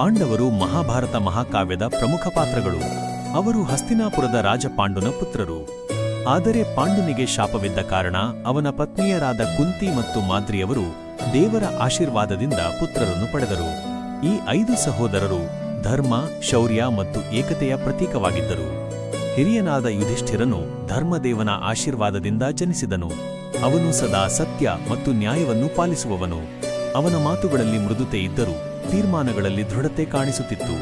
ಪಾಂಡವರು ಮಹಾಭಾರತ ಮಹಾಕಾವ್ಯದ ಪ್ರಮುಖ ಪಾತ್ರಗಳು. ಅವರು ಹಸ್ತಿನಾಪುರದ ರಾಜ ಪಾಂಡುನ ಪುತ್ರರು. ಆದರೆ ಪಾಂಡುನಿಗೆ ಶಾಪವಿದ್ದ ಕಾರಣ ಅವನ ಪತ್ನಿಯರಾದ ಕುಂತಿ ಮತ್ತು ಮಾದ್ರಿಯವರು ದೇವರ ಆಶೀರ್ವಾದದಿಂದ ಪುತ್ರರನ್ನು ಪಡೆದರು. ಈ 5 ಸಹೋದರರು ಧರ್ಮ, ಶೌರ್ಯ ಮತ್ತು ಏಕತೆಯ ಪ್ರತೀಕವಾಗಿದ್ದರು. ಹಿರಿಯನಾದ ಯುಧಿಷ್ಠಿರನು ಧರ್ಮದೇವನ ಆಶೀರ್ವಾದದಿಂದ ಜನಿಸಿದನು. ಅವನು ಸದಾ ಸತ್ಯ ಮತ್ತು ನ್ಯಾಯವನ್ನು ಪಾಲಿಸುವವನು. ಅವನ ಮಾತುಗಳಲ್ಲಿ ಮೃದುತೆ ಇದ್ದರೂ ತೀರ್ಮಾನಗಳಲ್ಲಿ ದೃಢತೆ ಕಾಣಿಸುತ್ತಿತ್ತು.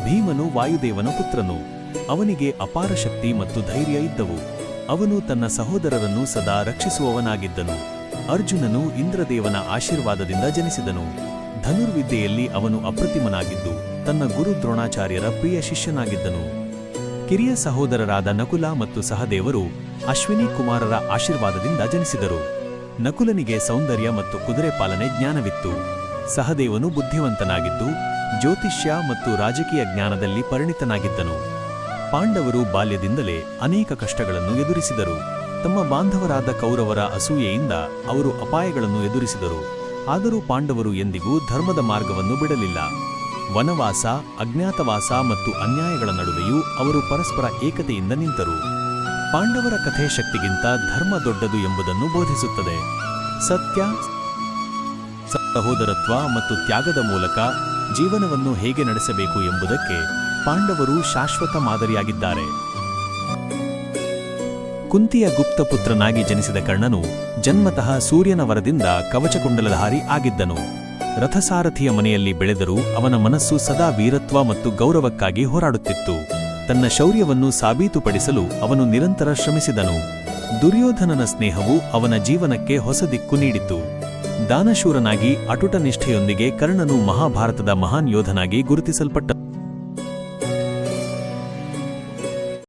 ಭೀಮನು ವಾಯುದೇವನ ಪುತ್ರನು. ಅವನಿಗೆ ಅಪಾರ ಶಕ್ತಿ ಮತ್ತು ಧೈರ್ಯ ಇದ್ದವು. ಅವನು ತನ್ನ ಸಹೋದರರನ್ನು ಸದಾ ರಕ್ಷಿಸುವವನಾಗಿದ್ದನು. ಅರ್ಜುನನು ಇಂದ್ರದೇವನ ಆಶೀರ್ವಾದದಿಂದ ಜನಿಸಿದನು. ಧನುರ್ವಿದ್ಯೆಯಲ್ಲಿ ಅವನು ಅಪ್ರತಿಮನಾಗಿದ್ದು ತನ್ನ ಗುರು ದ್ರೋಣಾಚಾರ್ಯರ ಪ್ರಿಯ ಶಿಷ್ಯನಾಗಿದ್ದನು. ಕಿರಿಯ ಸಹೋದರರಾದ ನಕುಲ ಮತ್ತು ಸಹದೇವರು ಅಶ್ವಿನಿ ಕುಮಾರರ ಆಶೀರ್ವಾದದಿಂದ ಜನಿಸಿದರು. ನಕುಲನಿಗೆ ಸೌಂದರ್ಯ ಮತ್ತು ಕುದುರೆ ಪಾಲನೆ ಜ್ಞಾನವಿತ್ತು. ಸಹದೇವನು ಬುದ್ಧಿವಂತನಾಗಿದ್ದು ಜ್ಯೋತಿಷ್ಯ ಮತ್ತು ರಾಜಕೀಯ ಜ್ಞಾನದಲ್ಲಿ ಪರಿಣಿತನಾಗಿದ್ದನು. ಪಾಂಡವರು ಬಾಲ್ಯದಿಂದಲೇ ಅನೇಕ ಕಷ್ಟಗಳನ್ನು ಎದುರಿಸಿದರು. ತಮ್ಮ ಬಾಂಧವರಾದ ಕೌರವರ ಅಸೂಯೆಯಿಂದ ಅವರು ಅಪಾಯಗಳನ್ನು ಎದುರಿಸಿದರು. ಆದರೂ ಪಾಂಡವರು ಎಂದಿಗೂ ಧರ್ಮದ ಮಾರ್ಗವನ್ನು ಬಿಡಲಿಲ್ಲ. ವನವಾಸ, ಅಜ್ಞಾತವಾಸ ಮತ್ತು ಅನ್ಯಾಯಗಳ ನಡುವೆಯೂ ಅವರು ಪರಸ್ಪರ ಏಕತೆಯಿಂದ ನಿಂತರು. ಪಾಂಡವರ ಕಥೆ ಶಕ್ತಿಗಿಂತ ಧರ್ಮ ದೊಡ್ಡದು ಎಂಬುದನ್ನು ಬೋಧಿಸುತ್ತದೆ. ಸತ್ಯ, ಸಹೋದರತ್ವ ಮತ್ತು ತ್ಯಾಗದ ಮೂಲಕ ಜೀವನವನ್ನು ಹೇಗೆ ನಡೆಸಬೇಕು ಎಂಬುದಕ್ಕೆ ಪಾಂಡವರು ಶಾಶ್ವತ ಮಾದರಿಯಾಗಿದ್ದಾರೆ. ಕುಂತಿಯ ಗುಪ್ತಪುತ್ರನಾಗಿ ಜನಿಸಿದ ಕರ್ಣನು ಜನ್ಮತಃ ಸೂರ್ಯನ ವರದಿಂದ ಕವಚಕುಂಡಲಧಾರಿ ಆಗಿದ್ದನು. ರಥಸಾರಥಿಯ ಮನೆಯಲ್ಲಿ ಬೆಳೆದರೂ ಅವನ ಮನಸ್ಸು ಸದಾ ವೀರತ್ವ ಮತ್ತು ಗೌರವಕ್ಕಾಗಿ ಹೋರಾಡುತ್ತಿತ್ತು. ತನ್ನ ಶೌರ್ಯವನ್ನು ಸಾಬೀತುಪಡಿಸಲು ಅವನು ನಿರಂತರ ಶ್ರಮಿಸಿದನು. ದುರ್ಯೋಧನನ ಸ್ನೇಹವು ಅವನ ಜೀವನಕ್ಕೆ ಹೊಸ ದಿಕ್ಕು ನೀಡಿತು. ದಾನಶೂರನಾಗಿ ಅಟುಟ ನಿಷ್ಠೆಯೊಂದಿಗೆ ಕರ್ಣನು ಮಹಾಭಾರತದ ಮಹಾನ್ ಯೋಧನಾಗಿ ಗುರುತಿಸಲ್ಪಟ್ಟ.